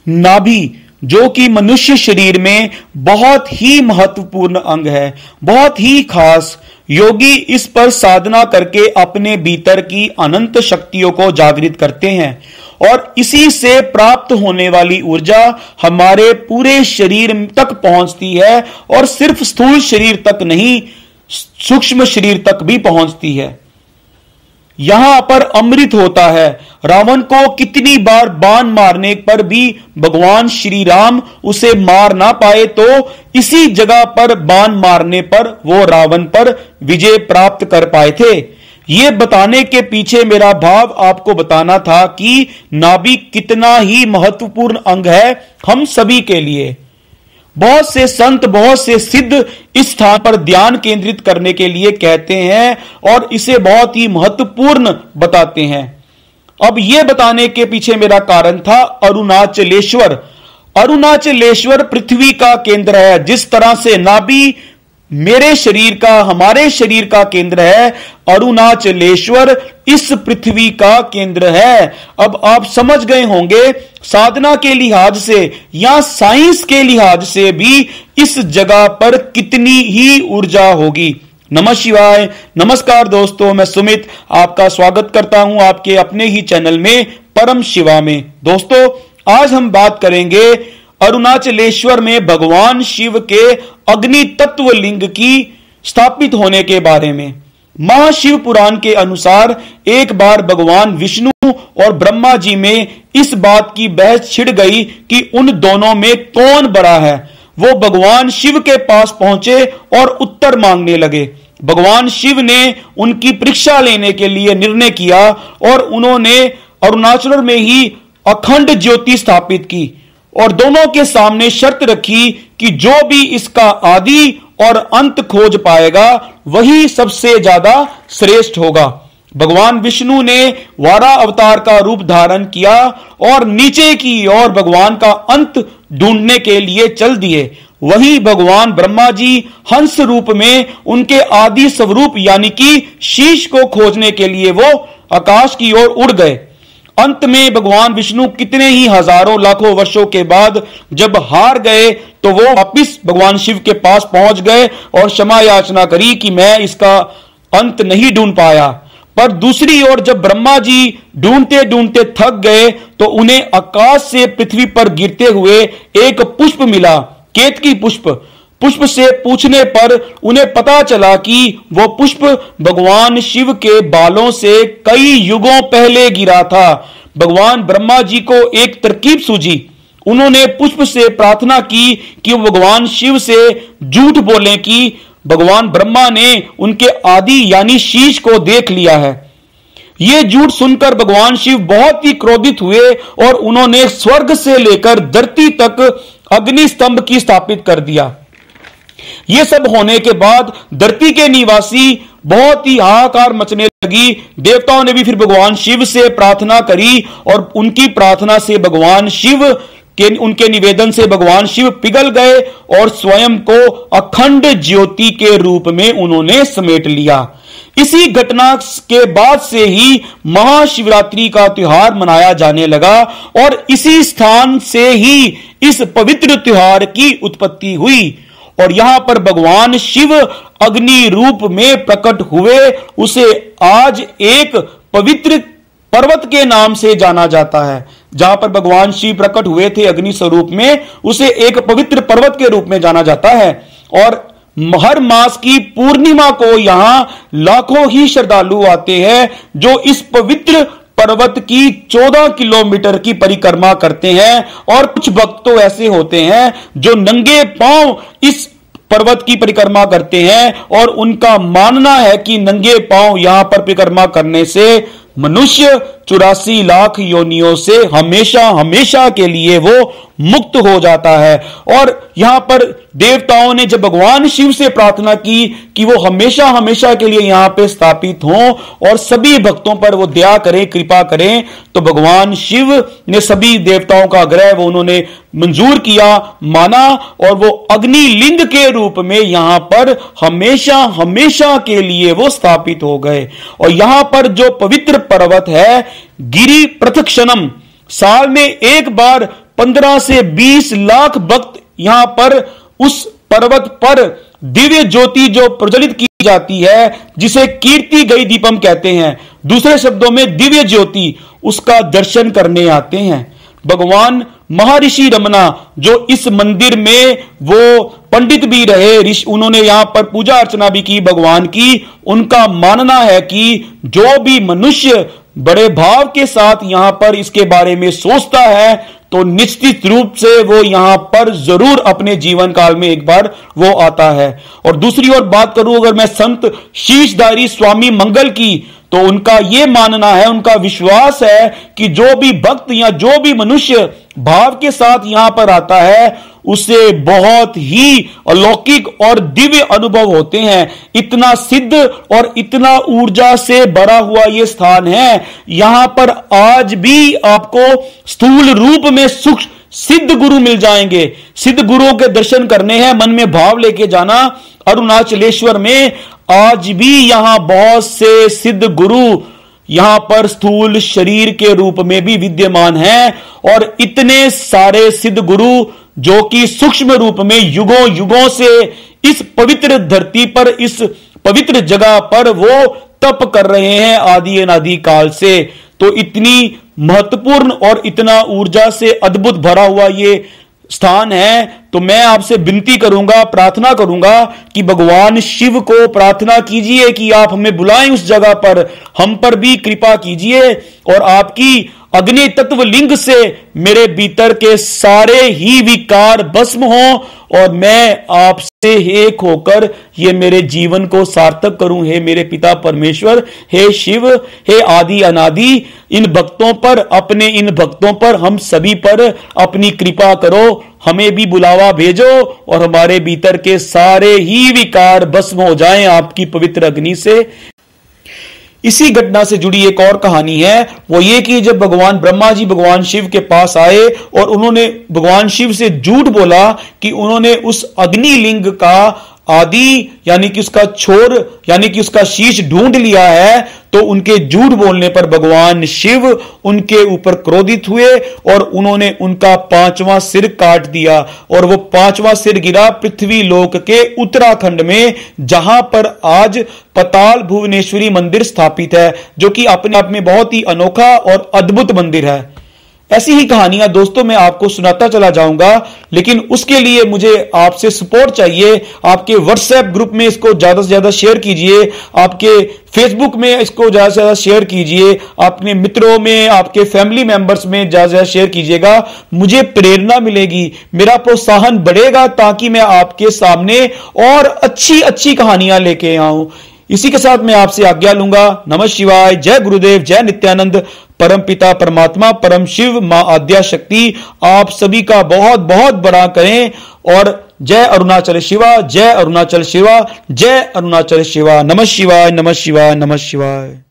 नाभि, जो कि मनुष्य शरीर में बहुत ही महत्वपूर्ण अंग है, बहुत ही खास। योगी इस पर साधना करके अपने भीतर की अनंत शक्तियों को जागृत करते हैं और इसी से प्राप्त होने वाली ऊर्जा हमारे पूरे शरीर तक पहुंचती है और सिर्फ स्थूल शरीर तक नहीं, सूक्ष्म शरीर तक भी पहुंचती है। यहां पर अमृत होता है। रावण को कितनी बार बाण मारने पर भी भगवान श्री राम उसे मार ना पाए, तो इसी जगह पर बाण मारने पर वो रावण पर विजय प्राप्त कर पाए थे। ये बताने के पीछे मेरा भाव आपको बताना था कि नाभि कितना ही महत्वपूर्ण अंग है हम सभी के लिए। बहुत से संत, बहुत से सिद्ध इस स्थान पर ध्यान केंद्रित करने के लिए कहते हैं और इसे बहुत ही महत्वपूर्ण बताते हैं। अब यह बताने के पीछे मेरा कारण था अरुणाचलेश्वर। अरुणाचलेश्वर पृथ्वी का केंद्र है। जिस तरह से नाभि मेरे शरीर का, हमारे शरीर का केंद्र है, अरुणाचलेश्वर इस पृथ्वी का केंद्र है। अब आप समझ गए होंगे साधना के लिहाज से या साइंस के लिहाज से भी इस जगह पर कितनी ही ऊर्जा होगी। नमः शिवाय, नमस्कार दोस्तों, मैं सुमित आपका स्वागत करता हूं आपके अपने ही चैनल में परम शिवा में। दोस्तों, आज हम बात करेंगे अरुणाचलेश्वर में भगवान शिव के अग्नि तत्व लिंग की स्थापित होने के बारे में। महाशिव पुराण के अनुसार एक बार भगवान विष्णु और ब्रह्मा जी में इस बात की बहस छिड़ गई कि उन दोनों में कौन बड़ा है। वो भगवान शिव के पास पहुंचे और उत्तर मांगने लगे। भगवान शिव ने उनकी परीक्षा लेने के लिए निर्णय किया और उन्होंने अरुणाचल में ही अखंड ज्योति स्थापित की और दोनों के सामने शर्त रखी कि जो भी इसका आदि और अंत खोज पाएगा वही सबसे ज्यादा श्रेष्ठ होगा। भगवान विष्णु ने वारा अवतार का रूप धारण किया और नीचे की ओर भगवान का अंत ढूंढने के लिए चल दिए। वहीं भगवान ब्रह्मा जी हंस रूप में उनके आदि स्वरूप यानी कि शीश को खोजने के लिए वो आकाश की ओर उड़ गए। अंत में भगवान विष्णु कितने ही हजारों लाखों वर्षों के बाद जब हार गए तो वो वापिस भगवान शिव के पास पहुंच गए और क्षमा याचना करी कि मैं इसका अंत नहीं ढूंढ पाया। पर दूसरी ओर जब ब्रह्मा जी ढूंढते ढूंढते थक गए तो उन्हें आकाश से पृथ्वी पर गिरते हुए एक पुष्प मिला, केतकी पुष्प। पुष्प से पूछने पर उन्हें पता चला कि वो पुष्प भगवान शिव के बालों से कई युगों पहले गिरा था। भगवान ब्रह्मा जी को एक तरकीब सूझी। उन्होंने पुष्प से प्रार्थना की कि वो भगवान शिव से झूठ बोलें कि भगवान ब्रह्मा ने उनके आदि यानी शीश को देख लिया है। ये झूठ सुनकर भगवान शिव बहुत ही क्रोधित हुए और उन्होंने स्वर्ग से लेकर धरती तक अग्नि स्तंभ की स्थापित कर दिया। यह सब होने के बाद धरती के निवासी बहुत ही हाहाकार मचने लगी। देवताओं ने भी फिर भगवान शिव से प्रार्थना करी और उनकी प्रार्थना से भगवान शिव के, उनके निवेदन से भगवान शिव पिघल गए और स्वयं को अखंड ज्योति के रूप में उन्होंने समेट लिया। इसी घटना के बाद से ही महाशिवरात्रि का त्योहार मनाया जाने लगा और इसी स्थान से ही इस पवित्र त्योहार की उत्पत्ति हुई। और यहां पर भगवान शिव अग्नि रूप में प्रकट हुए। उसे आज एक पवित्र पर्वत के नाम से जाना जाता है। जहां पर भगवान शिव प्रकट हुए थे अग्नि स्वरूप में, उसे एक पवित्र पर्वत के रूप में जाना जाता है। और हर मास की पूर्णिमा को यहां लाखों ही श्रद्धालु आते हैं जो इस पवित्र पर्वत की 14 किलोमीटर की परिक्रमा करते हैं। और कुछ भक्त तो ऐसे होते हैं जो नंगे पांव इस पर्वत की परिक्रमा करते हैं और उनका मानना है कि नंगे पांव यहां पर परिक्रमा करने से मनुष्य 84 लाख योनियों से हमेशा हमेशा के लिए वो मुक्त हो जाता है। और यहां पर देवताओं ने जब भगवान शिव से प्रार्थना की कि वो हमेशा हमेशा के लिए यहां पे स्थापित हों और सभी भक्तों पर वो दया करें, कृपा करें, तो भगवान शिव ने सभी देवताओं का आग्रह वो उन्होंने मंजूर किया, माना और वो अग्नि लिंग के रूप में यहां पर हमेशा हमेशा के लिए वो स्थापित हो गए। और यहां पर जो पवित्र पर्वत है गिरि प्रथक्षणम, साल में एक बार 15 से 20 लाख भक्त यहां पर उस पर्वत पर दिव्य ज्योति जो प्रज्वलित की जाती है, जिसे कीर्ति गई दीपम कहते हैं, दूसरे शब्दों में दिव्य ज्योति, उसका दर्शन करने आते हैं। भगवान महर्षि रमना जो इस मंदिर में वो पंडित भी रहे, उन्होंने यहां पर पूजा अर्चना भी की भगवान की, उनका मानना है कि जो भी मनुष्य बड़े भाव के साथ यहां पर इसके बारे में सोचता है तो निश्चित रूप से वो यहां पर जरूर अपने जीवन काल में एक बार वो आता है। और दूसरी ओर बात करूं अगर मैं संत शीशधारी स्वामी मंगल की, तो उनका यह मानना है, उनका विश्वास है कि जो भी भक्त या जो भी मनुष्य भाव के साथ यहां पर आता है उसे बहुत ही अलौकिक और दिव्य अनुभव होते हैं। इतना सिद्ध और इतना ऊर्जा से भरा हुआ यह स्थान है। यहां पर आज भी आपको स्थूल रूप में सुख सिद्ध गुरु मिल जाएंगे। सिद्ध गुरुओं के दर्शन करने हैं, मन में भाव लेके जाना। अरुणाचलेश्वर में आज भी यहां बहुत से सिद्ध गुरु यहां पर स्थूल शरीर के रूप में भी विद्यमान हैं, और इतने सारे सिद्ध गुरु जो कि सूक्ष्म रूप में युगों युगों से इस पवित्र धरती पर, इस पवित्र जगह पर वो तप कर रहे हैं आदि अनादि काल से। तो इतनी महत्वपूर्ण और इतना ऊर्जा से अद्भुत भरा हुआ ये स्थान है। तो मैं आपसे विनती करूंगा, प्रार्थना करूंगा कि भगवान शिव को प्रार्थना कीजिए कि आप हमें बुलाएं उस जगह पर, हम पर भी कृपा कीजिए और आपकी अग्नि तत्व लिंग से मेरे भीतर के सारे ही विकार भस्म हों और मैं आपसे एक होकर ये मेरे जीवन को सार्थक करूं। हे मेरे पिता परमेश्वर, हे शिव, हे आदि अनादि, इन भक्तों पर, अपने इन भक्तों पर, हम सभी पर अपनी कृपा करो, हमें भी बुलावा भेजो और हमारे भीतर के सारे ही विकार भस्म हो जाएं आपकी पवित्र अग्नि से। इसी घटना से जुड़ी एक और कहानी है, वो ये कि जब भगवान ब्रह्मा जी भगवान शिव के पास आए और उन्होंने भगवान शिव से झूठ बोला कि उन्होंने उस अग्निलिंग का आदि यानी कि उसका छोर यानी कि उसका शीश ढूंढ लिया है, तो उनके झूठ बोलने पर भगवान शिव उनके ऊपर क्रोधित हुए और उन्होंने उनका 5वां सिर काट दिया। और वो 5वां सिर गिरा पृथ्वी लोक के उत्तराखंड में, जहां पर आज पताल भुवनेश्वरी मंदिर स्थापित है, जो कि अपने आप में बहुत ही अनोखा और अद्भुत मंदिर है। ऐसी ही कहानियां दोस्तों मैं आपको सुनाता चला जाऊंगा, लेकिन उसके लिए मुझे आपसे सपोर्ट चाहिए। आपके व्हाट्सएप ग्रुप में इसको ज्यादा से ज्यादा शेयर कीजिए, आपके फेसबुक में इसको ज्यादा से ज्यादा शेयर कीजिए, अपने मित्रों में, आपके फैमिली मेंबर्स में ज्यादा से ज्यादा शेयर कीजिएगा। मुझे प्रेरणा मिलेगी, मेरा प्रोत्साहन बढ़ेगा, ताकि मैं आपके सामने और अच्छी अच्छी कहानियां लेके आऊं। इसी के साथ मैं आपसे आज्ञा लूंगा। नमः शिवाय, जय गुरुदेव, जय नित्यानंद, परम पिता परमात्मा, परम शिव, मां आद्या शक्ति आप सभी का बहुत बहुत बड़ा करें। और जय अरुणाचल शिवा, जय अरुणाचल शिवा, जय अरुणाचल शिवा। नमः शिवाय, नमः शिवाय, नमः शिवाय।